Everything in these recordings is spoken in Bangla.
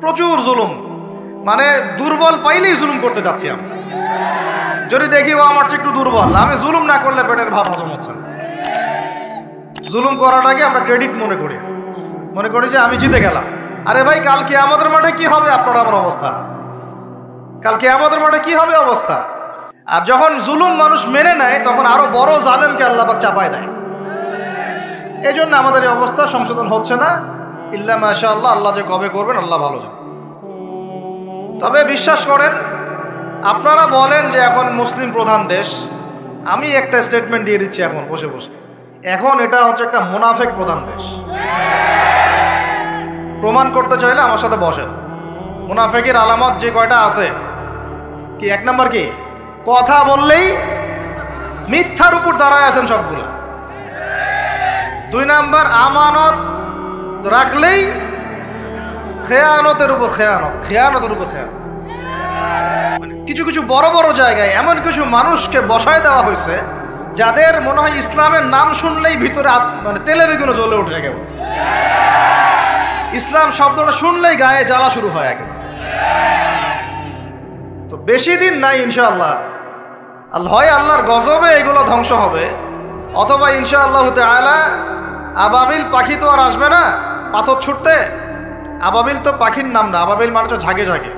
প্রচুর জুলুম, মানে দুর্বল পাইলেই জুলুম করতে যাচ্ছি আমি। যদি দেখি ও আমার চেয়ে একটু দুর্বল, আমি জুলুম না করলে পেটের ভাত হজম হচ্ছে না। জুলুম করাটাকে আমরা ক্রেডিট মনে করি যে আমি জিতে গেলাম। আরে ভাই, কাল কিয়ামতের মাঠে কি হবে আপনার আমার অবস্থা? কাল কিয়ামতের মাঠে কি হবে অবস্থা? আর যখন জুলুম মানুষ মেনে নেয় তখন আরো বড় জালেমকে আল্লাহ পাক চাপায় দেয়। এই জন্য আমাদের এই অবস্থা সংশোধন হচ্ছে না। ইল্লা মাশাআল্লাহ, আল্লাহ যে কবে করবেন আল্লাহ ভালো জানেন। তবে বিশ্বাস করেন, আপনারা বলেন যে এখন মুসলিম প্রধান দেশ, আমি একটা স্টেটমেন্ট দিয়ে দিচ্ছি এখন বসে বসে, এখন এটা হচ্ছে একটা মুনাফিক প্রধান দেশ। প্রমাণ করতে চাইলে আমার সাথে বসেন। মুনাফিকের আলামত যে কয়টা আছে, কি এক নাম্বার কি? কথা বললেই মিথ্যার উপর দাঁড়ায় আছেন সবগুলা। 2 নাম্বার, আমানত রাখলেই খেয়ানতের উপর খেয়ানত। মানে কিছু কিছু বড় বড় জায়গায় এমন কিছু মানুষকে বসায় দেওয়া হয়েছে যাদের মনে হয় ইসলামের নাম শুনলেই ভিতরে মানে তেলে বেগুনে জ্বলে উঠে গেল। ইসলাম শব্দটা শুনলেই গায়ে জ্বালা শুরু হয় আগে। তো বেশি দিন নাই ইনশাআল্লাহ, হয় আল্লাহর গজবে এগুলো ধ্বংস হবে, অথবা ইনশাআল্লাহ তাআলা আবাবিল পাখি তো আর আসবে না পাথর ছুটতে। আবাবিল তো পাখির নাম না, আবাবিল মানে তো ঝাঁকে ঝাঁকে।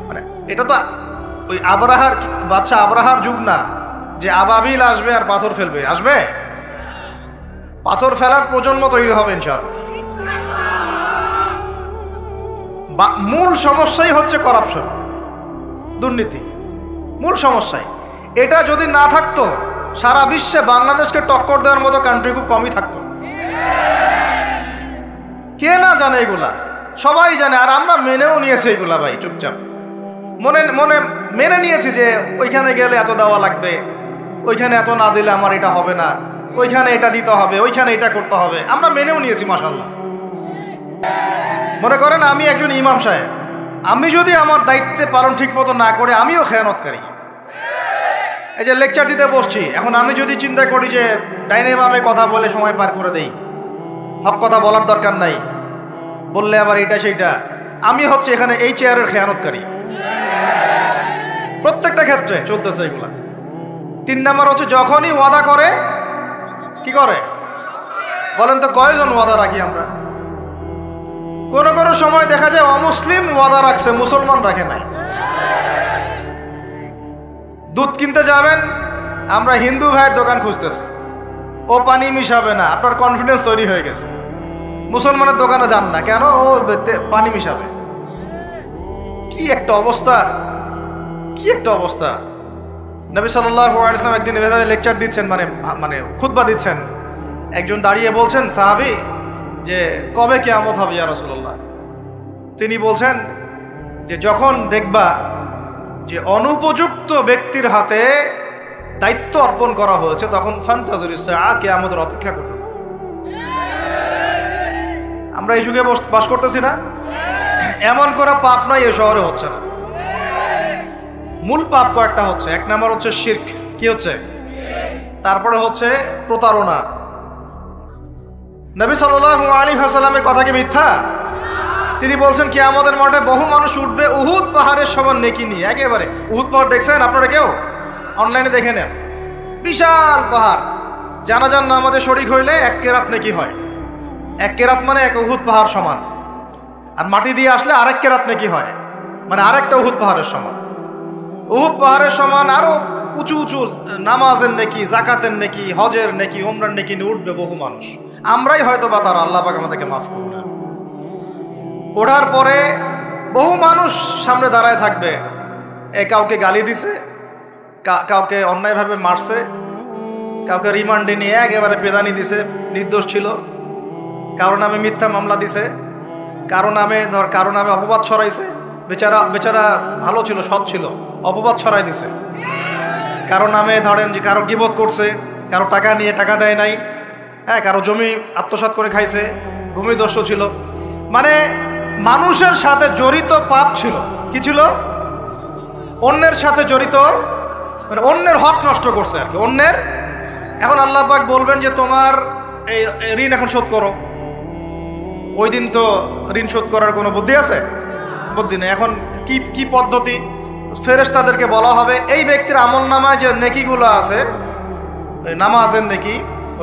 মানে এটা তো ওই আবরাহার বাচ্চা আবরাহার যুগ না যে আবাবিল আসবে আর পাথর ফেলবে। আসবে, পাথর ফেলার প্রজন্ম তৈরি হবে ইনশাআল্লাহ। মূল সমস্যাই হচ্ছে করাপশন, দুর্নীতি, মূল সমস্যাই। এটা যদি না থাকতো সারা বিশ্বে বাংলাদেশকে টক্কর দেওয়ার মতো কান্ট্রি খুব কমই থাকতো। কে না জানে এগুলা? সবাই জানে, আর আমরা মেনেও নিয়েছি এগুলা ভাই, চুপচাপ মনে মনে মেনে নিয়েছি যে ওইখানে গেলে এত দেওয়া লাগবে, ওইখানে এত না দিলে আমার এটা হবে না, ওইখানে এটা দিতে হবে, ওইখানে এটা করতে হবে, আমরা মেনেও নিয়েছি মাশাআল্লাহ। মনে করেন আমি একজন ইমাম সাহেব, আমি যদি আমার দায়িত্বে পালন ঠিক মতো না করে আমিও খেয়ানতকারী। এই যে লেকচার দিতে বসছি, এখন আমি যদি চিন্তা করি যে ডাইনে বামে কথা বলে সময় পার করে দেই, হক কথা বলার দরকার নাই, বললে আবার এইটা সেইটা, আমি হচ্ছে এখানে এই চেয়ারের খেয়ানতকারী। প্রত্যেকটা ক্ষেত্রে চলতেছে এগুলা। 3 নাম্বার হচ্ছে যখনই ওয়াদা করে কি করে বলেন তো? কয়জন ওয়াদা রাখি আমরা? কোন কোন সময় দেখা যায় অমুসলিম ওয়াদা রাখছে, মুসলমান রাখে নাই। দুধ কিনতে যাবেন, আমরা হিন্দু ভাইয়ের দোকান খুঁজতেছি, ও পানি মিশাবে না, আপনার কনফিডেন্স তৈরি হয়ে গেছে। মুসলমানের দোকানে যান না, কেন? ও পানি মিশাবে। কি একটা অবস্থা, কি একটা অবস্থা। নবী সাল্লাল্লাহু আলাইহি ওয়াসাল্লাম একদিন এভাবে লেকচার দিচ্ছেন, মানে খুতবা দিচ্ছেন। একজন দাঁড়িয়ে বলছেন, সাহাবী, যে কবে কিয়ামত হবে ইয়া রাসূলুল্লাহ? তিনি বলছেন যে যখন দেখবা যে অনুপযুক্ত ব্যক্তির হাতে দায়িত্ব অর্পণ করা হয়েছে তখন ফান্তাজুরিস সাআ, কিয়ামতের অপেক্ষা করতে থাকো। আমরা এই যুগে বাস করতেছি না? এমন করে পাপ নয় এই শহরে হচ্ছে না। মূল পাপ কয়েকটা হচ্ছে। 1 নাম্বার হচ্ছে শিরক। কি হচ্ছে? তারপরে হচ্ছে প্রতারণা। নবী সাল্লাল্লাহু আলাইহি ওয়াসাল্লামের কথা কি মিথ্যা? তিনি বলছেন কিয়ামতের মাঠে বহু মানুষ উঠবে উহুদ পাহাড়ের সমান নেকি নিয়ে। একেবারে উহুদ পাহাড় দেখছেন আপনারা? কেউ অনলাইনে দেখে নেন, বিশাল পাহাড়। জানাজার নামাজে শরীক হইলে 1 কেরাত নেকি হয়। 1 কেরাত মানে 1 উহুদ পাহাড় সমান। আর মাটি দিয়ে আসলে আরেক কেরাত নেকি হয়, মানে আরেকটা উহুদ পাহাড়ের সমান। উহুদ পাহাড়ের সমান আরো উঁচু উঁচু নামাজের নেকি, জাকাতের নেকি, হজের নেকি, উমরার নেকি নিয়ে উঠবে বহু মানুষ। আমরাই হয়তো বা তারা, আল্লাহ পাক আমাদেরকে মাফ করুন। ওঠার পরে বহু মানুষ সামনে দাঁড়ায় থাকবে। কাউকে গালি দিছে, কাউকে অন্যায়ভাবে মারছে, কাউকে রিমান্ডে নিয়ে একেবারে পেদানি দিছে, নির্দোষ ছিল। কারো নামে মিথ্যা মামলা দিছে, কারো নামে অপবাদ ছড়াইছে। বেচারা ভালো ছিল, সৎ ছিল, অপবাদ ছড়াই দিছে। কারো নামে ধরেন যে কারো গীবত করছে, কারো টাকা নিয়ে টাকা দেয় নাই, হ্যাঁ, কারো জমি আত্মসাৎ করে খাইছে, ভূমিদস্যু ছিল। মানে মানুষের সাথে জড়িত পাপ ছিল। কি ছিল? অন্যের সাথে জড়িত, মানে অন্যের হক নষ্ট করছে আর কি, অন্যের। এখন আল্লাহ পাক বলবেন যে তোমার এই ঋণ এখন শোধ করো। ওই দিন তো ঋণ শোধ করার কোনো বুদ্ধি আছে? বুদ্ধি নেই। এখন কি কি পদ্ধতি? ফেরেশতাদেরকে বলা হবে এই ব্যক্তির আমলনামায় যে নেকিগুলো আছে, নামাজের নেকি,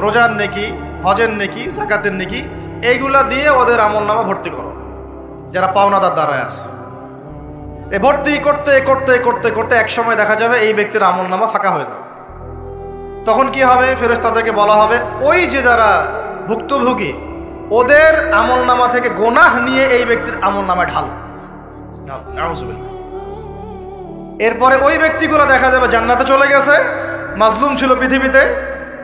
রোজার নেকি, হজের নেকি, যাকাতের নেকি, এইগুলা দিয়ে ওদের আমলনামা ভর্তি করো যারা পাওনাদার দ্বারায় আছে। এ ভর্তি করতে করতে করতে করতে এক সময় দেখা যাবে এই ব্যক্তির আমলনামা ফাঁকা হয়ে যাবে। তখন কি হবে? ফেরেশতাদেরকে বলা হবে ওই যে যারা ভুক্তভোগী ওদের আমলনামা থেকে গোনাহ নিয়ে এই ব্যক্তির আমলনামায় ঢাল। এরপরে ওই ব্যক্তিগুলো দেখা যাবে জান্নাতে চলে গেছে, মাজলুম ছিল পৃথিবীতে,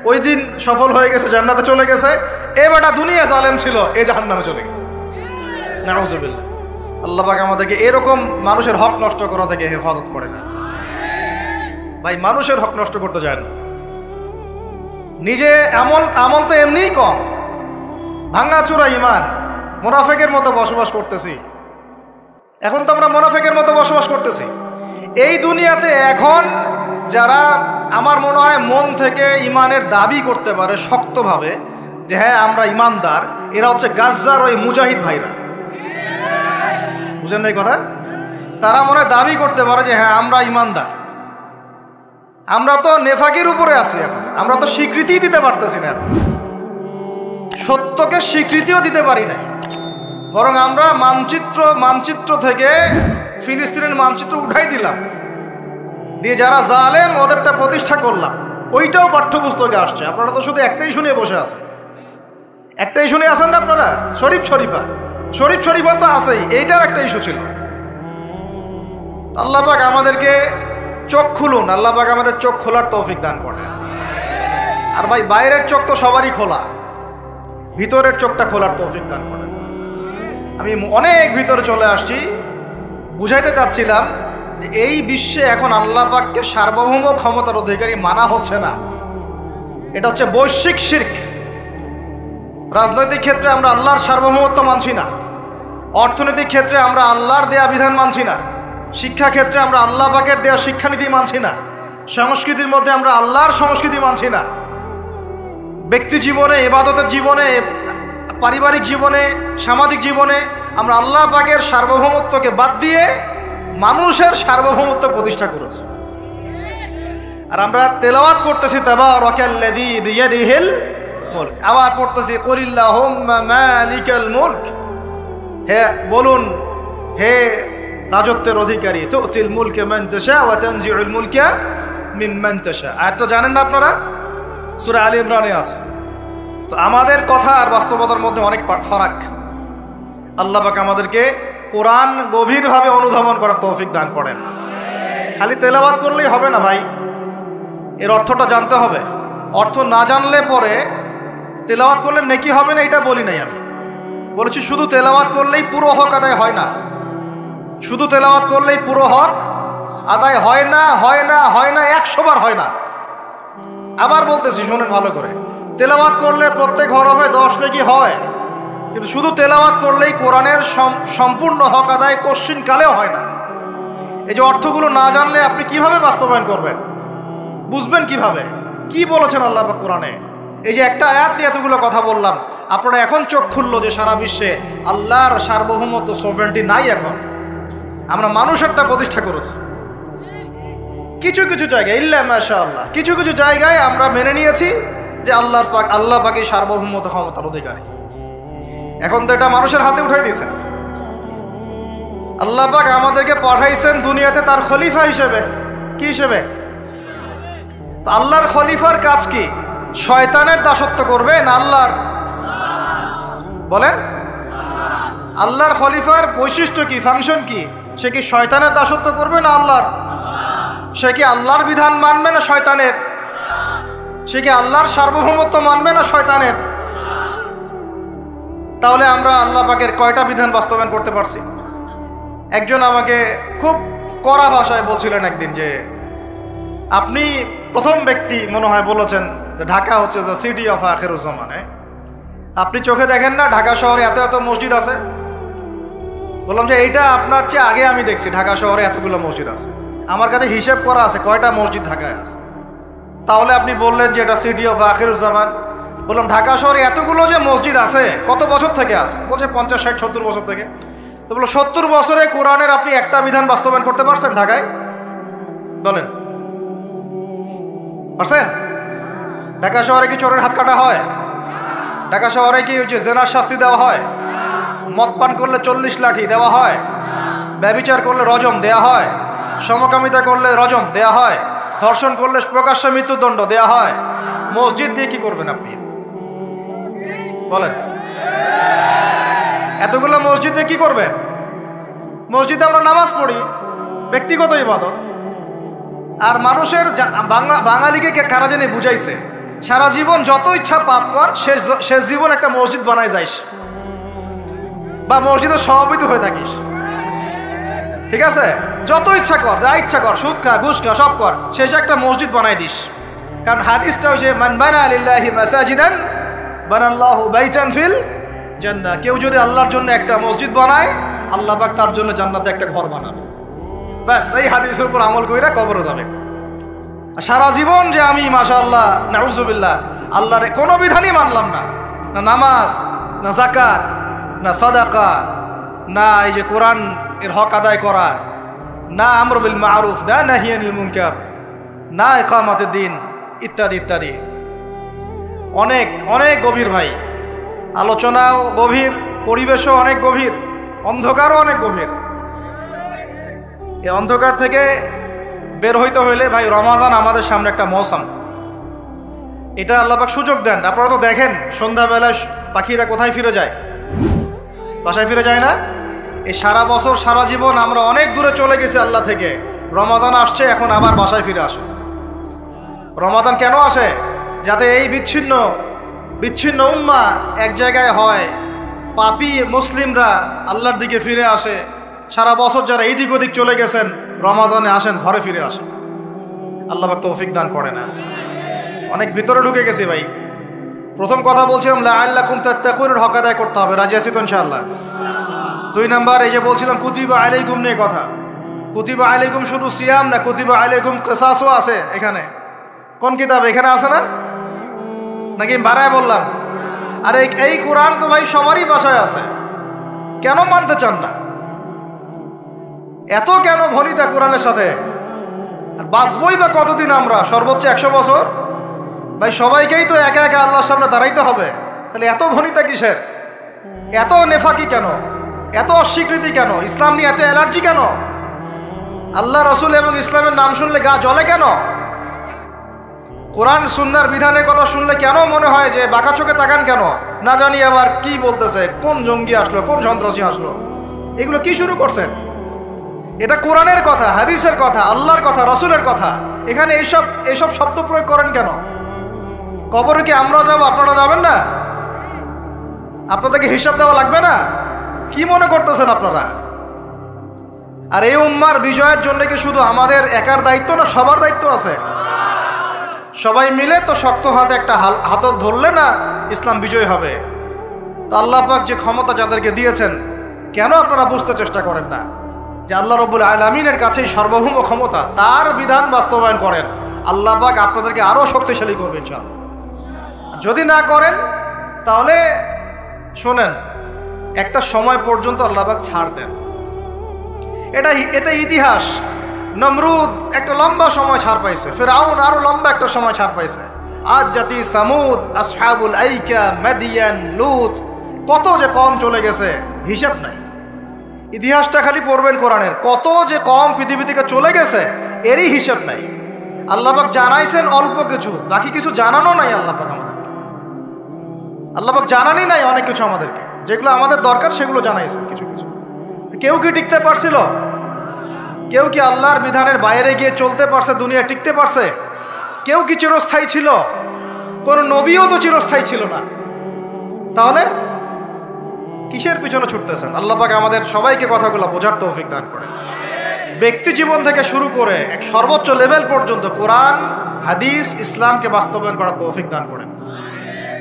ওই দিন সফল হয়ে গেছে, জান্নাতে চলে গেছে। এবারটা দুনিয়া জালেম ছিল, এ জাহান্নামে চলে গেছে। নাউজুবিল্লাহ। আল্লাহ পাক আমাদেরকে এরকম মানুষের হক নষ্ট করা থেকে হেফাজত করে না। ভাই মানুষের হক নষ্ট করতে যায় না। নিজে আমল তো এমনিই কম, ভাঙাচোরা ইমান, মুনাফিকের মতো বসবাস করতেছি। এখন তো আমরা মুনাফিকের মতো বসবাস করতেছি এই দুনিয়াতে। এখন যারা আমার মনে হয় মন থেকে ইমানের দাবি করতে পারে শক্তভাবে যে হ্যাঁ আমরা ইমানদার, এরা হচ্ছে গাজ্জার ওই মুজাহিদ ভাইরা। বুঝেন না এই কথা? তারা মনে হয় দাবি করতে পারে যে হ্যাঁ আমরা ইমানদার। আমরা তো নেফাকির উপরে আছি, এখন আমরা তো স্বীকৃতি দিতে পারতেছি না, সত্যকে স্বীকৃতিও দিতে পারি না। বরং আমরা মানচিত্র থেকে ফিলিস্তিনের মানচিত্র উঠাই দিলাম, দিয়ে যারা জালেম ওদেরটা প্রতিষ্ঠা করলাম। ওইটাও পাঠ্যপুস্তকে আসছে। আপনারা তো শুধু একটাই শুনে বসে আছেন, একটাই শুনে আসেন না আপনারা? শরীফ শরীফা তো আছেই, এইটাও একটা ইস্যু ছিল। আল্লাহ পাক আমাদেরকে চোখ খুলুন, আল্লাহ পাক আমাদের চোখ খোলার তৌফিক দান করেন। আর ভাই বাইরের চোখ তো সবারই খোলা, ভিতরের চোখটা খোলার তৌফিক দান করেন। আমি অনেক ভিতরে চলে আসছি, বুঝাইতে চাচ্ছিলাম যে এই বিশ্বে এখন আল্লাহ পাককে সার্বভৌম ক্ষমতার অধিকারী মানা হচ্ছে না। এটা হচ্ছে বৈশ্বিক শিরক। রাজনৈতিক ক্ষেত্রে আমরা আল্লাহর সার্বভৌমত্ব মানছি না, অর্থনৈতিক ক্ষেত্রে আমরা আল্লাহর দেয়া বিধান মানছি না, শিক্ষা ক্ষেত্রে আমরা আল্লাহ পাকের দেয়া শিক্ষানীতি মানছি না, সংস্কৃতির মধ্যে আমরা আল্লাহর সংস্কৃতি মানছি না, ব্যক্তি জীবনে, ইবাদতের জীবনে, পারিবারিক জীবনে, সামাজিক জীবনে আমরা আল্লাহ পাকের সার্বভৌমত্বকে বাদ দিয়ে মানুষের সার্বভৌমত্ব প্রতিষ্ঠা করেছি। আর আমরা তেলাওয়াত করতেছি তাবারাকাল্লাযী বিয়াদিহিল মুলক, আবার পড়তেছি কুলিল্লাহুম্মা মালিকাল মুলক, হে বলুন হে রাজত্বের অধিকারী, তুতিল মুলকা মান তাশা ওয়া তানজিউল মুলকা মিম্মান তাশা। আয়াতটা জানেন না আপনারা? সূরা আলে ইমরানে আছে। তো আমাদের কথা আর বাস্তবতার মধ্যে অনেক ফারাক। আল্লাহ পাক আমাদেরকে কোরআন গভীরভাবে অনুধাবন করার তৌফিক দান করেন। খালি তেলাওয়াত করলেই হবে না ভাই, এর অর্থটা জানতে হবে। অর্থ না জানলে পরে তেলাওয়াত করলে নেকি হবে না এটা বলি নাই আমি। বলেছি শুধু তেলাওয়াত করলেই পুরো হক আদায় হয় না, শুধু তেলাওয়াত করলেই পুরো হক আদায় হয় না, 100 বার হয় না। আবার বলতেছি শুনেন ভালো করে, তেলাওয়াত করলে প্রত্যেক হরফে 10 নেকি হয়, কিন্তু শুধু তেলাওয়াত করলেই কোরআনের সম্পূর্ণ হক আদায় কোশ্চিন কালেও হয় না। এই যে অর্থগুলো না জানলে আপনি কিভাবে বাস্তবায়ন করবেন, বুঝবেন কিভাবে, কি বলেছেন আল্লাহ পাক কোরআনে? এই যে একটা আয়াত দিয়ে এতগুলো কথা বললাম, আপনারা এখন চোখ খুললো যে সারা বিশ্বে আল্লাহর সার্বভৌমত্ব সভরেন্টি নাই। এখন আমরা মানুষেরটা প্রতিষ্ঠা করেছি কিছু কিছু জায়গায়, ইল্লা মাশাআল্লাহ, কিছু কিছু জায়গায় আমরা মেনে নিয়েছি যে আল্লাহ পাকই সার্বভৌমত্ব ক্ষমতার অধিকারী। এখন তো এটা মানুষের হাতে উঠাই দিয়েছেন। আল্লাহ পাক আমাদেরকে পাঠাইছেন দুনিয়াতে তার খলিফা হিসেবে। কি হিসেবে? তো আল্লাহর খলিফার কাজ কি? শয়তানের দাসত্ব করবে না আল্লাহর? বলেন, আল্লাহর খলিফার বৈশিষ্ট্য কি, ফাংশন কি? সে কি শয়তানের দাসত্ব করবে না আল্লাহর? সে কি আল্লাহর বিধান মানবে না শয়তানের? সে কি আল্লাহর সার্বভৌমত্ব মানবে না শয়তানের? তাহলে আমরা আল্লাহ পাকের কয়টা বিধান বাস্তবায়ন করতে পারছি? একজন আমাকে খুব কড়া ভাষায় বলছিলেন একদিন যে আপনি প্রথম ব্যক্তি মনে হয় বলেছেন যে ঢাকা হচ্ছে দ্য সিটি অফ আখিরুজ্জামানে। আপনি চোখে দেখেন না ঢাকা শহরে এত এত মসজিদ আছে? বললাম যে এইটা আপনার চেয়ে আগে আমি দেখছি ঢাকা শহরে এতগুলো মসজিদ আছে। আমার কাছে হিসেব করা আছে কয়টা মসজিদ ঢাকায় আছে। তাহলে আপনি বললেন যে এটা সিটি অফ আখিরুজ্জামান। বললাম ঢাকা শহরে এতগুলো যে মসজিদ আছে কত বছর থেকে আছে? বলছে 50, 60, 70 বছর থেকে। তো বলো 70 বছরে কোরআনের আপনি একটা বিধান বাস্তবায়ন করতে পারছেন ঢাকায়? বলেন, পারছেন? ঢাকা শহরে কি চোরের হাত কাটা হয়? ঢাকা শহরে কি জেনার শাস্তি দেওয়া হয়? মদ পান করলে 40 লাঠি দেওয়া হয়? ব্যভিচার করলে রজম দেয়া হয়? সমকামিতা করলে রজম দেয়া হয়? ধর্ষণ করলে প্রকাশ্য মৃত্যুদণ্ড দেয়া হয়? মসজিদ দিয়ে কি করবেন আপনি? বলেন, এতগুলো মসজিদ দিয়ে কি করবেন? মসজিদে আমরা নামাজ পড়ি, ব্যক্তিগত ইবাদত। আর মানুষের বাঙালিকে কারা জানি বুঝাইছে, সারা জীবন যত ইচ্ছা পাপ কর, শেষ জীবন একটা মসজিদ বানায় যাইস বা মসজিদের সভাপতি হয়ে থাকিস, ঠিক আছে? যত ইচ্ছা কর, যা ইচ্ছা কর, সুদ খা, ঘুষ খা, সব কর, শেষে একটা মসজিদ বানাই দিস। কারণ হাদিসটা হচ্ছে মান বানা লিল্লাহি মাসাজিদান বানাল্লাহু বাইতান ফিল জান্নাহ। কেউ যদি আল্লাহর জন্য একটা মসজিদ বানায়, আল্লাহ পাক তার জন্য জান্নাতে একটা ঘর বানাবে। ব্যাস, এই হাদিসের উপর আমল কইরা কবরে যাবে। সারা জীবন যে আমি মাশাআল্লাহ নাউজুবিল্লাহ আল্লাহর কোনো বিধানই মানলাম না, না নামাজ, না যাকাত, না সাদাকা, না এই যে কোরআন এর হক আদায় করা, না আমর বিল মারুফ, না নাহি আনিল মুনকার, না ইকামাতুদ দ্বীন, ইত্যাদি ইত্যাদি। অনেক অনেক গভীর ভাই, আলোচনাও গভীর, পরিবেশও অনেক গভীর, অন্ধকারও অনেক গভীর। এই অন্ধকার থেকে বের হইতে হইলে ভাই রমাজান আমাদের সামনে একটা মৌসুম, এটা আল্লাহ পাক সুযোগ দেন। আপনারা তো দেখেন সন্ধ্যাবেলায় পাখিরা কোথায় ফিরে যায়? বাসায় ফিরে যায় না? এই সারা বছর সারা জীবন আমরা অনেক দূরে চলে গেছি আল্লাহ থেকে, রমাজান আসছে এখন আবার বাসায় ফিরে আসে। রমাজান কেন আসে? যাতে এই বিচ্ছিন্ন উম্মাহ এক জায়গায় হয়, পাপী মুসলিমরা আল্লাহর দিকে ফিরে আসে। সারা বছর যারা এদিক ওদিক চলে গেছেন, রমাজানে আসেন, ঘরে ফিরে আসেন। আল্লাহ পাক তৌফিক দান করে না। অনেক ভিতরে ঢুকে গেছি ভাই। প্রথম কথা বলছিলাম লাআল্লাকুম তাত্তাকুন, হক আদায় করতে হবে। রাজি আছি তো ইনশাআল্লাহ? 2 নাম্বার এই যে বলছিলাম কুতিবা আলাইকুম নিয়ে কথা। কুতিবা আলাইকুম শুধু সিয়াম না, কুতিবা আলাইকুম কিসাসও আছে এখানে। কোন কিতাব? এখানে আছে না? নাকি বাড়ায় বললাম? আর এই কোরআন তো ভাই সবারই বাসায় আছে, কেন মানতে চান না? এত কেন ভনিতা কোরআনের সাথে? আর বাঁচবই বা কতদিন আমরা? সর্বোচ্চ 100 বছর। ভাই সবাইকেই তো একা একা আল্লাহর সামনে দাঁড়াইতে হবে, তাহলে এত ভনিতা কিসের? এত নেফাকি কেন? এত অস্বীকৃতি কেন? ইসলাম নিয়ে এত অ্যালার্জি কেন? আল্লাহ রসুল এবং ইসলামের নাম শুনলে গা জ্বলে কেন? কোরআন সুন্নাহর বিধানের কথা শুনলে কেন মনে হয় যে বাঁকা চোখে তাকান কেন? না জানি আবার কি বলতেছে, কোন জঙ্গি আসলো, কোন সন্ত্রাসী আসলো, এগুলো কি শুরু করছেন? এটা কোরআনের কথা, হাদিসের কথা, আল্লাহর কথা, রসুলের কথা। এখানে এইসব শব্দ প্রয়োগ করেন কেন? কবরে কি আমরা যাব, আপনারা যাবেন না? আপনাদেরকে হিসাব দেওয়া লাগবে না? কি মনে করতেছেন আপনারা? আর এই উম্মার বিজয়ের জন্য কি শুধু আমাদের একার দায়িত্ব না, সবার দায়িত্ব আছে? সবাই মিলে তো শক্ত হাতে একটা হাতল ধরলে না ইসলাম বিজয় হবে। তো আল্লাহ পাক যে ক্ষমতা যাদেরকে দিয়েছেন, কেন আপনারা বুঝতে চেষ্টা করেন না যে আল্লাহ রব্বুল আলামিনের কাছেই সর্বভৌম ক্ষমতা, তার বিধান বাস্তবায়ন করেন, আল্লাহ পাক আপনাদেরকে আরো শক্তিশালী করবেন ইনশাআল্লাহ। যদি না করেন তাহলে শোনেন, একটা সময় পর্যন্ত আল্লাহ পাক ছাড় দেন। এটা ইতিহাস। নমরুদ একটা লম্বা সময় ছাড় পাইছে, ফিরআউন আরো লম্বা একটা সময় ছাড় পাইছে, আদ জাতি, সামুদ, আসহাবুল আইকা, মাদিয়ান, লুত, কত যে কম চলে গেছে হিসাব নাই। ইতিহাসটা খালি পড়বেন কোরআনের, কত যে কম পৃথিবী থেকে চলে গেছে এরই হিসাব নাই। আল্লাহ পাক জানাইছেন অল্প কিছু, বাকি কিছু জানানো নাই আল্লাহ পাক আমাদেরকে। আল্লাহ পাক জানানি নাই অনেক কিছু আমাদেরকে, যেগুলো আমাদের দরকার সেগুলো জানাইছেন কিছু কিছু। কেউ কি টিকতে পারছিল? কেউ কি আল্লাহর বিধানের বাইরে গিয়ে চলতে পারছে? দুনিয়া টিকতে পারছে? কেউ কি চিরস্থায়ী ছিল? কোন নবীও তো চিরস্থায়ী ছিল না। তাহলে কিসের পিছনে ছুটতেছেন? আল্লাহ পাক আমাদের সবাইকে কথাগুলো বোঝার তৌফিক দান করেন। ব্যক্তি জীবন থেকে শুরু করে এক সর্বোচ্চ লেভেল পর্যন্ত কোরআন, হাদিস, ইসলামকে বাস্তবায়ন করার তৌফিক দান করেন।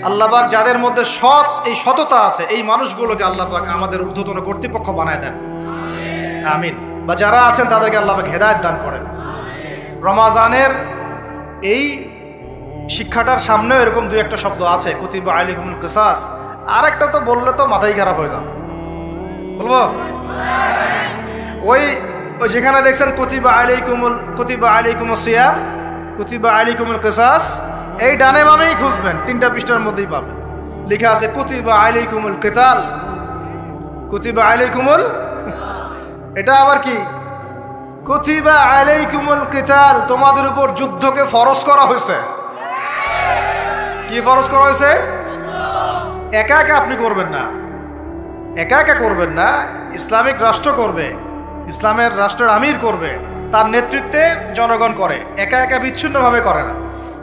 আল্লাহ পাক যাদের মধ্যে এই সততা আছে, এই মানুষগুলোকে আল্লাহ পাক আমাদের ঊর্ধ্বতন কর্তৃপক্ষ বানায় দেন, আমিন। বা যারা আছেন তাদেরকে আল্লাহ পাক হেদায়েত দান করেন। রমাজানের এই শিক্ষাটার সামনেও এরকম 2-1টা শব্দ আছে, কুতিবা আলাইকুমুল কিসাস। আর একটা তো বললে তো মাথাই খারাপ হয়ে যাবে। বলবো? ওই যেখানে দেখছেন কুতিবা আলাইকুমুস সিয়াম, কুতিবা আলাইকুমুল কিসাস, এই ডানে বামেই খুঁজবেন, 3টা পৃষ্ঠার মধ্যেই পাবেন। লেখা আছে কুতিবা আলাইকুমুল কিতাল, কুতিবা আলাইকুমুল, এটা আবার কি? কুতিবা আলাইকুমুল কিতাল, তোমাদের উপর যুদ্ধকে ফরজ করা হয়েছে। কি ফরজ করা হয়েছে? একা একা আপনি করবেন না, একা একা করবেন না, ইসলামিক রাষ্ট্র করবে, ইসলামের রাষ্ট্রের আমির করবে, তার নেতৃত্বে জনগণ করে, একা একা বিচ্ছিন্নভাবে করে না।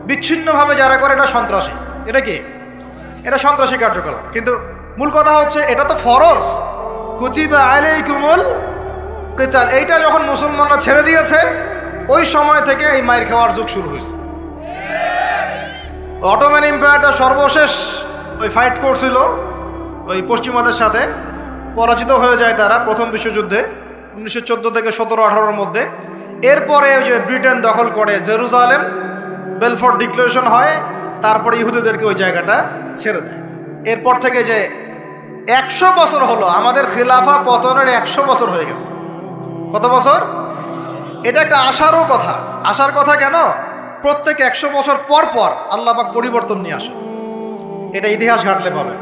বিচ্ছিন্নভাবে যারা করে এটা সন্ত্রাসী। এটা কি? এটা সন্ত্রাসী কার্যকলাপ। কিন্তু মূল কথা হচ্ছে এটা তো ফরজ, কুতিবা আলাইকুমুল কিতাল। এইটা যখন মুসলমানরা ছেড়ে দিয়েছে ওই সময় থেকে এই মাইর খাওয়ার যুগ শুরু হয়েছে। অটোম্যান এম্পায়ারটা সর্বশেষ ওই ফাইট করছিল ওই পশ্চিমাদের সাথে, পরাজিত হয়ে যায় তারা প্রথম বিশ্বযুদ্ধে 1914 থেকে 17-18-র মধ্যে। এরপরে ওই যে ব্রিটেন দখল করে জেরুজালেম, বেলফোর্ট ডিক্লারেশন হয়, তারপরে ইহুদিদেরকে ওই জায়গাটা ছেড়ে দেয়। এরপর থেকে যে 100 বছর হলো, আমাদের খিলাফা পতনের 100 বছর হয়ে গেছে। কত বছর? এটা একটা আশারও কথা। আশার কথা কেন? প্রত্যেক 100 বছর পর পর আল্লাহ পাক পরিবর্তন নিয়ে আসে। এটা ইতিহাস ঘাটলে পাবে।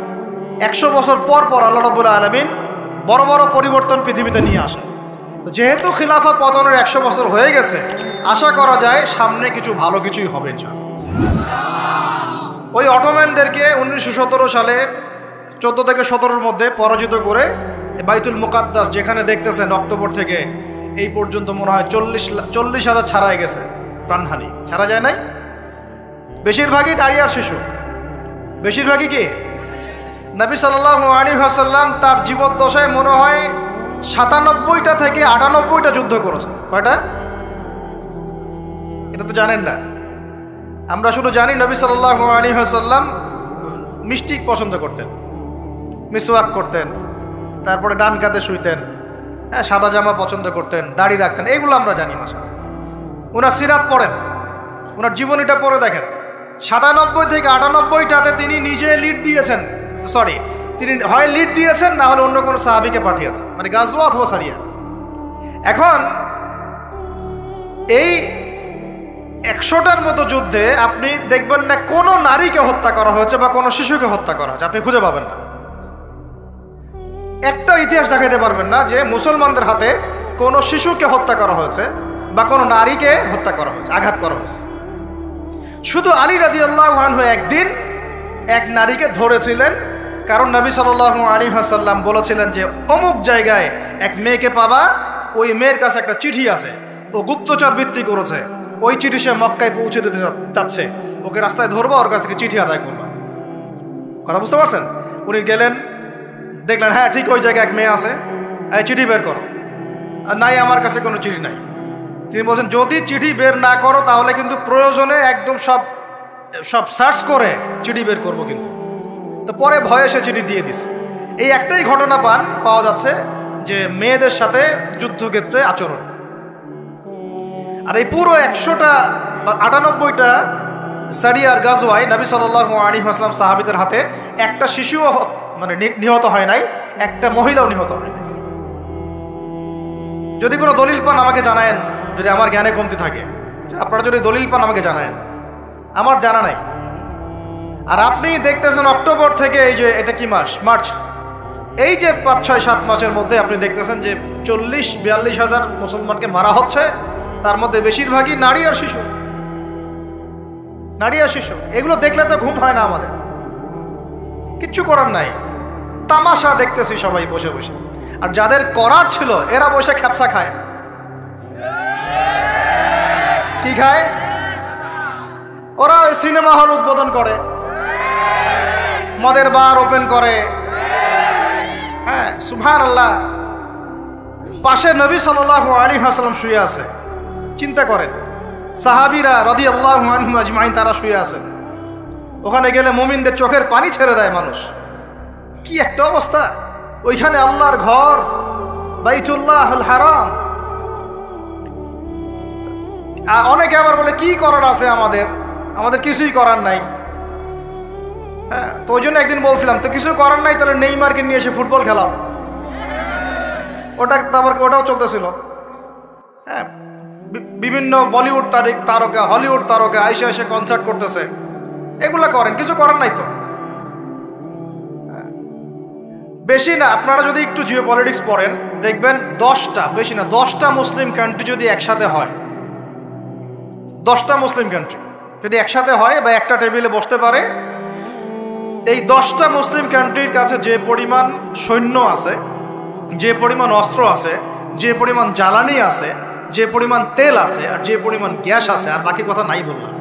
100 বছর পর পর আল্লাহ রাব্বুল আলামিন বড় বড় পরিবর্তন পৃথিবীতে নিয়ে আসে। তো যেহেতু খিলাফা পতনের 100 বছর হয়ে গেছে, আশা করা যায় সামনে কিছু ভালো কিছুই হবে ইনশাআল্লাহ। ওই অটোম্যানদেরকে 1917 সালে 14 থেকে 17-র মধ্যে পরাজিত করে বাইতুল মুকাদ্দাস, যেখানে দেখতেছেন অক্টোবর থেকে এই পর্যন্ত মনে হয় 40,000 ছাড়াই গেছে, প্রাণহানি ছাড়া যায় নাই। বেশিরভাগই নারী আর শিশু, বেশিরভাগই কি? নবী সাল্লাল্লাহু আলাইহি ওয়াসাল্লাম তার জীবদ্দশায় মনে হয় 97টা থেকে 98টা যুদ্ধ করেছেন। কয়টা? এটা তো জানেন না। আমরা শুধু জানি নবী সাল্লাল্লাহু আলাইহি ওয়াসাল্লাম মিষ্টি পছন্দ করতেন, মিসওয়াক করতেন, তারপরে ডান কাঁধে শুইতেন, হ্যাঁ, সাদা জামা পছন্দ করতেন, দাড়ি রাখতেন, এইগুলো আমরা জানি। মাশাআল্লাহ, ওনার সিরাত পড়েন, ওনার জীবনীটা পড়ে দেখেন। 97 থেকে 98টাতে তিনি নিজে লিড দিয়েছেন, সরি, তিনি হয় লিড দিয়েছেন, না হলে অন্য কোনো সাহাবীকে পাঠিয়েছেন, মানে গাজওয়া অথবা সারিয়া। এখন এই 100টার মতো যুদ্ধে আপনি দেখবেন না কোনো নারীকে হত্যা করা হয়েছে বা কোনো শিশুকে হত্যা করা হয়েছে, আপনি খুঁজে পাবেন না। একটা ইতিহাস দেখাতে পারবেন না যে মুসলমানদের হাতে কোনো শিশুকে হত্যা করা হয়েছে বা কোনো নারীকে হত্যা করা হয়েছে, আঘাত করা হয়েছে। শুধু আলী রাদিয়াল্লাহু আনহু একদিন এক নারীকে ধরেছিলেন, কারণ নবী সাল্লাল্লাহু আলাইহি ওয়াসাল্লাম বলেছিলেন যে অমুক জায়গায় এক মেয়েকে পাবা, ওই মেয়ের কাছে একটা চিঠি আছে, ও গুপ্তচর বৃত্তি করেছে, ওই চিঠি সে মক্কায় পৌঁছে দিতে চাচ্ছে, ওকে রাস্তায় ধরবা, ওর কাছ থেকে চিঠি আদায় করবা। কথা বুঝতে পারছেন? উনি গেলেন, দেখলেন হ্যাঁ ঠিক ওই জায়গায় এক মেয়ে আছে, এই চিঠি বের করো। আর নাই, আমার কাছে কোনো চিঠি নাই। তিনি বলছেন যদি চিঠি বের না করো তাহলে কিন্তু প্রয়োজনে একদম সব সার্চ করে চিঠি বের করবো কিন্তু। তো পরে ভয়ে সে চিঠি দিয়ে দিছে। এই একটাই ঘটনা পাওয়া যাচ্ছে যে মেয়েদের সাথে যুদ্ধক্ষেত্রে আচরণ। আর এই পুরো 100টা বা 98টা সারিয়ার গাজওয়ায় নবী সাল্লাল্লাহু আলাইহি ওয়াসাল্লাম সাহাবীদের হাতে একটা শিশুও মানে নিহত হয় নাই, একটা মহিলাও নিহত হয় নাই। যদি কোনো দলিল পান আমাকে জানায়েন, যদি আমার জ্ঞানে কমতি থাকে, আপনারা যদি দলিল পান আমাকে জানায়েন, আমার জানা নাই। আর আপনি দেখতেছেন অক্টোবর থেকে এই যে এটা কি মাস, মার্চ, এই যে 5, 6, 7 মাসের মধ্যে আপনি দেখতেছেন যে 40-42 হাজার মুসলমানকে মারা হচ্ছে, তার মধ্যে বেশিরভাগই নারী আর শিশু। নারী আর শিশু, এগুলো দেখলে তো ঘুম হয় না আমাদের, কিচ্ছু করার নাই, তামাশা দেখতেছি সবাই বসে বসে। আর যাদের করার ছিল এরা বসে খ্যাপসা খায়। কি খায়? ওরা ওই সিনেমা হল উদ্বোধন করে, মদের বার ওপেন করে, হ্যাঁ সুবহানাল্লাহ। পাশে নবী সাল্লাল্লাহু আলাইহি ওয়াসাল্লাম শুয়ে আছে, চিন্তা করেন, সাহাবীরা রাদিয়াল্লাহু আনহুম আজমাইন তারা শুয়ে আছেন। ওখানে গেলে মুমিনদের চোখের পানি ছেড়ে দেয় মানুষ। কি একটা অবস্থা! ওইখানে আল্লাহর ঘর বাইতুল্লাহুল হারাম। অনেকে আবার বলে কি করার আছে আমাদের কিছুই করার নাই। হ্যাঁ, তো ওই জন্য একদিন বলছিলাম তো কিছু করার নাই, তাহলে নেইমারকে নিয়ে এসে ফুটবল খেলাও। ওটাও চলতেছিল। হ্যাঁ, বিভিন্ন বলিউড তারকা, হলিউড তারকা আইসে এসে কনসার্ট করতেছে। এগুলা করেন, কিছু করেন নাই তো। বেশি না, আপনারা যদি একটু জিও পলিটিক্স পড়েন দেখবেন 10টা, বেশি না 10টা মুসলিম কান্ট্রি যদি একসাথে হয়, 10টা মুসলিম কান্ট্রি যদি একসাথে হয় বা একটা টেবিলে বসতে পারে, এই 10টা মুসলিম কান্ট্রির কাছে যে পরিমাণ সৈন্য আছে, যে পরিমাণ অস্ত্র আছে, যে পরিমাণ জ্বালানি আছে, যে পরিমাণ তেল আছে, আর যে পরিমাণ গ্যাস আছে, আর বাকি কথা নাই বললাম,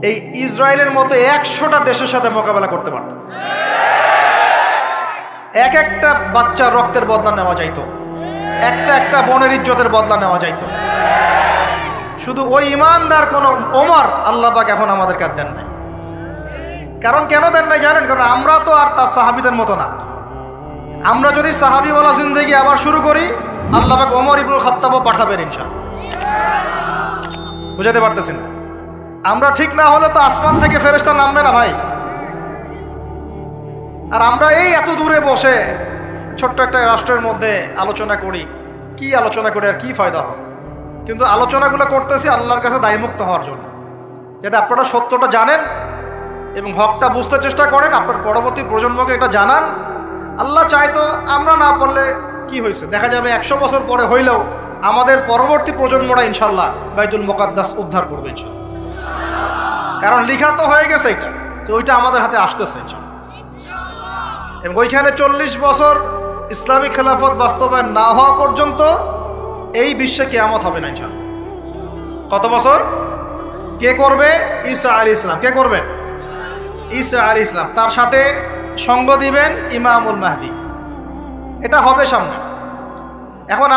এই ইসরায়েলের মতো 100টা দেশের সাথে মোকাবেলা করতে পারত। এক একটা বাচ্চার রক্তের বদলা নেওয়া যাইতো, একটা বোনের ইজ্জতের বদলা নেওয়া যাইতো। শুধু ওই ইমানদার কোন ওমর আল্লাহ পাক এখন আমাদেরকে আর দেন নাই। কারণ কেন দেন নাই জানেন? কারণ আমরা তো আর তার সাহাবীদের মতো না। আমরা যদি সাহাবীওয়ালা জিন্দেগি আবার শুরু করি, আল্লাহ পাক ওমর ইবনুল খাত্তাবও পাঠাবেন ইনশাআল্লাহ। বুঝাতে পারতেছি না? আমরা ঠিক না হলে তো আসমান থেকে ফেরেশতা নামবে না ভাই। আর আমরা এই এত দূরে বসে ছোট্ট একটা রাষ্ট্রের মধ্যে আলোচনা করি, কি আলোচনা করে আর কি ফায়দা হয়? কিন্তু আলোচনাগুলো করতেছি আল্লাহর কাছে দায়মুক্ত হওয়ার জন্য, যাতে আপনারা সত্যটা জানেন এবং হকটা বুঝতে চেষ্টা করেন, আপনার পরবর্তী প্রজন্মকে এটা জানান। আল্লাহ চাইতো আমরা না পারলে কি হয়েছে, দেখা যাবে 100 বছর পরে হইলেও আমাদের পরবর্তী প্রজন্মরা ইনশাল্লাহ বাইতুল মুকাদ্দাস উদ্ধার করবে ইনশাল্লাহ। কারণ লিখা তো হয়ে গেছে এটা, তো ওইটা আমাদের হাতে আসতেছে ইনশাল্লাহ। এবং ওইখানে 40 বছর ইসলামিক খেলাফত বাস্তবায়ন না হওয়া পর্যন্ত এই বিশ্বে কিয়ামত হবে না ইনশাআল্লাহ। কত বছর? কে করবে? ঈসা আলাইহিস ইসলাম। কে করবেন? ঈসা আলাইহিস ইসলাম। তার সাথে সঙ্গ দিবেন ইমামুল মাহদি। এটা হবে সামনে। এখন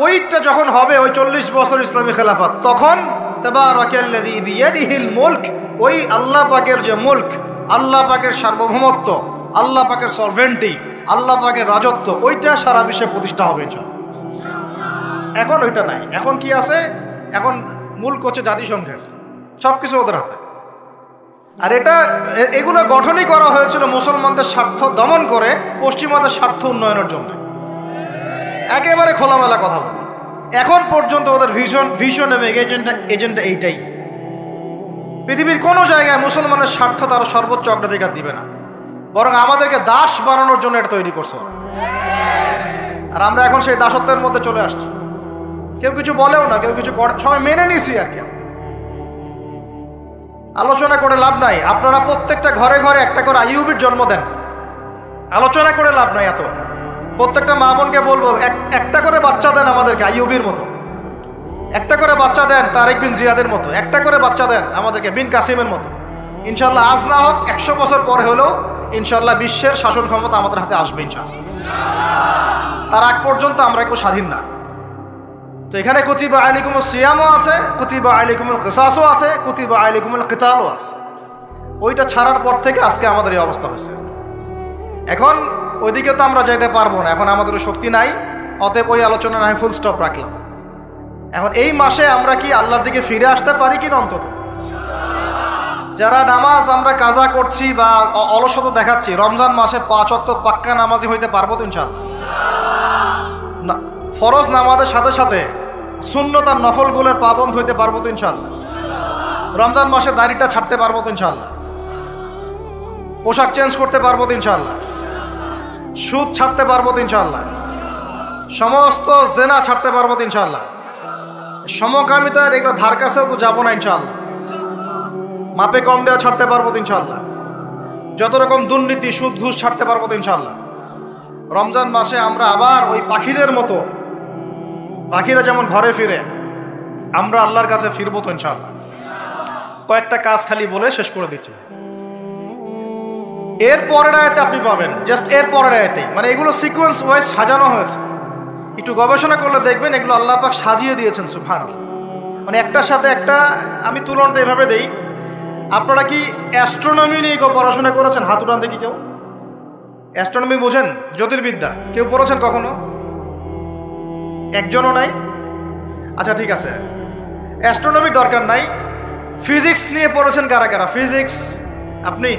ওইটা যখন হবে, ওই 40 বছর ইসলামী খেলাফত, তখন তাবারাকাল্লাযী বিয়াদিহিল মুলক, ওই আল্লাহ পাকের যে মুলক, আল্লাহ পাকের সার্বভৌমত্ব, আল্লাহ পাকের সরভেন্টি, আল্লাহ পাকের রাজত্ব, ওইটা সারা বিশ্বে প্রতিষ্ঠা হবে ইনশাআল্লাহ। এখন ওইটা নাই। এখন কি আছে? এখন মূল হচ্ছে জাতিসংঘের, সব কিছু ওদের হাতে। আর এগুলো গঠনই করা হয়েছিল মুসলমানদের স্বার্থ দমন করে পশ্চিমাদের স্বার্থ উন্নয়নের জন্য। একেবারে খোলামেলা কথা বল। এখন পর্যন্ত ওদের ভিশন এবং এজেন্ডা এইটাই। পৃথিবীর কোনো জায়গায় মুসলমানের স্বার্থ তারা সর্বোচ্চ অগ্রাধিকার দিবে না, বরং আমাদেরকে দাস বানানোর জন্য এটা তৈরি করছে। আর আমরা এখন সেই দাসত্বের মধ্যে চলে আসছি। কেউ কিছু বলেও না, কেউ কিছু করে, সবাই মেনে নিছি আর কি। আলোচনা করে লাভ নাই। আপনারা প্রত্যেকটা ঘরে ঘরে একটা করে আইয়ুবের জন্ম দেন। আলোচনা করে লাভ নাই এত। প্রত্যেকটা মা বোনকে বলবো একটা করে বাচ্চা দেন আমাদেরকে আইয়ুবের মতো, একটা করে বাচ্চা দেন তারেক বিন জিয়াদের মতো, একটা করে বাচ্চা দেন আমাদেরকে বিন কাসিমের মতো। ইনশাল্লাহ আজ না হোক 100 বছর পরে হলেও ইনশাল্লাহ বিশ্বের শাসন ক্ষমতা আমাদের হাতে আসবে ইনশাল্লাহ। তার আগ পর্যন্ত আমরা কেউ স্বাধীন না। তো এখানে কুতিবা আলাইকুমুস সিয়ামও আছে, কুতিবা আলাইকুমুল কিসাসও আছে, কুতিবা আলাইকুমুল কিতালও আছে। ওইটা ছাড়ার পর থেকে আজকে আমাদের এই অবস্থা হয়েছে। এখন ওইদিকে তো আমরা যাইতে পারবো না, এখন আমাদের শক্তি নাই। অতএব ওই আলোচনা না ফুল স্টপ রাখলাম। এখন এই মাসে আমরা কি আল্লাহর দিকে ফিরে আসতে পারি কিনা? অন্তত যারা নামাজ আমরা কাজা করছি বা অলসতা দেখাচ্ছি, রমজান মাসে 5 ওয়াক্ত পাক্কা নামাজি হইতে পারবো তো ইনশাআল্লাহ? না, ফরজ নামাজের সাথে সাথে সুন্নত আর নফলগুলোর পাবন্দ হইতে পারবো তো ইনশাআল্লাহ? রমজান মাসে দাড়িটা ছাড়তে পারবো তো ইনশাআল্লাহ? পোশাক চেঞ্জ করতে পারবো তো ইনশাআল্লাহ? সুদ ছাড়তে পারবো তো ইনশাআল্লাহ? সমস্ত জেনা ছাড়তে পারবো তো ইনশাআল্লাহ? সমকামিতার এগুলো ধার কাছেও তো যাবো না ইনশাআল্লাহ? মাপে কম দেওয়া ছাড়তে পারবো তো ইনশাআল্লাহ? যত রকম দুর্নীতি, সুদ, ঘুষ ছাড়তে পারবো তো ইনশাআল্লাহ? রমজান মাসে আমরা আবার ওই পাখিদের মতো, পাখিরা যেমন ঘরে ফিরে, আমরা আল্লাহর কাছে ফিরবো তো ইনশাআল্লাহ? কয়েকটা কাজ খালি বলে শেষ করে দিচ্ছি। এর পরের আয়াতে আপনি পাবেন, জাস্ট এর পরের আয়াতেই, মানে এগুলো সিকোয়েন্স ওয়াইজ সাজানো হয়েছে। একটু গবেষণা করলে দেখবেন এগুলো আল্লাহ পাক সাজিয়ে দিয়েছেন সুবহানাল্লাহ। মানে একটার সাথে একটা। আমি তুলনাটা এভাবে দেই, আপনারা কি অ্যাস্ট্রোনমি নিয়ে কেউ পড়াশোনা করেছেন? হাত উঠান দেখি কেউ। অ্যাস্ট্রোনমি বোঝেন? জ্যোতির্বিদ্যা কেউ পড়েছেন কখনো? একজনও নাই? আচ্ছা ঠিক আছে, অ্যাস্ট্রোনমির দরকার নাই। ফিজিক্স নিয়ে পড়েছেন কারা কারা? ফিজিক্স, আপনি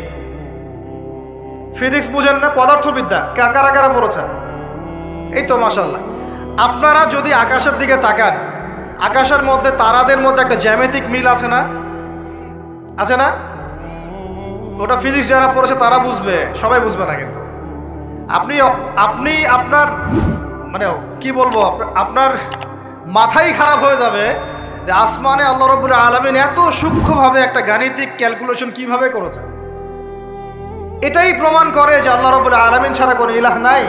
ফিজিক্স বুঝেন না? পদার্থবিদ্যা কারা কারা পড়েছেন? এই তো মাশাআল্লাহ। আপনারা যদি আকাশের দিকে তাকান, আকাশের মধ্যে তারাদের মধ্যে একটা জ্যামিতিক মিল আছে না? আছে না? ওটা ফিজিক্স যারা পড়েছে তারা বুঝবে, সবাই বুঝবে না। কিন্তু আপনি আপনি আপনার মানে কি বলবো, আপনার মাথাই খারাপ হয়ে যাবে যে আসমানে আল্লাহ রাব্বুল আলামিন এত সূক্ষ্মভাবে একটা গাণিতিক ক্যালকুলেশন কিভাবে করেছেন। এটাই প্রমাণ করে যে আল্লাহ রাব্বুল আলামিন ছাড়া কোনো ইলাহ নাই।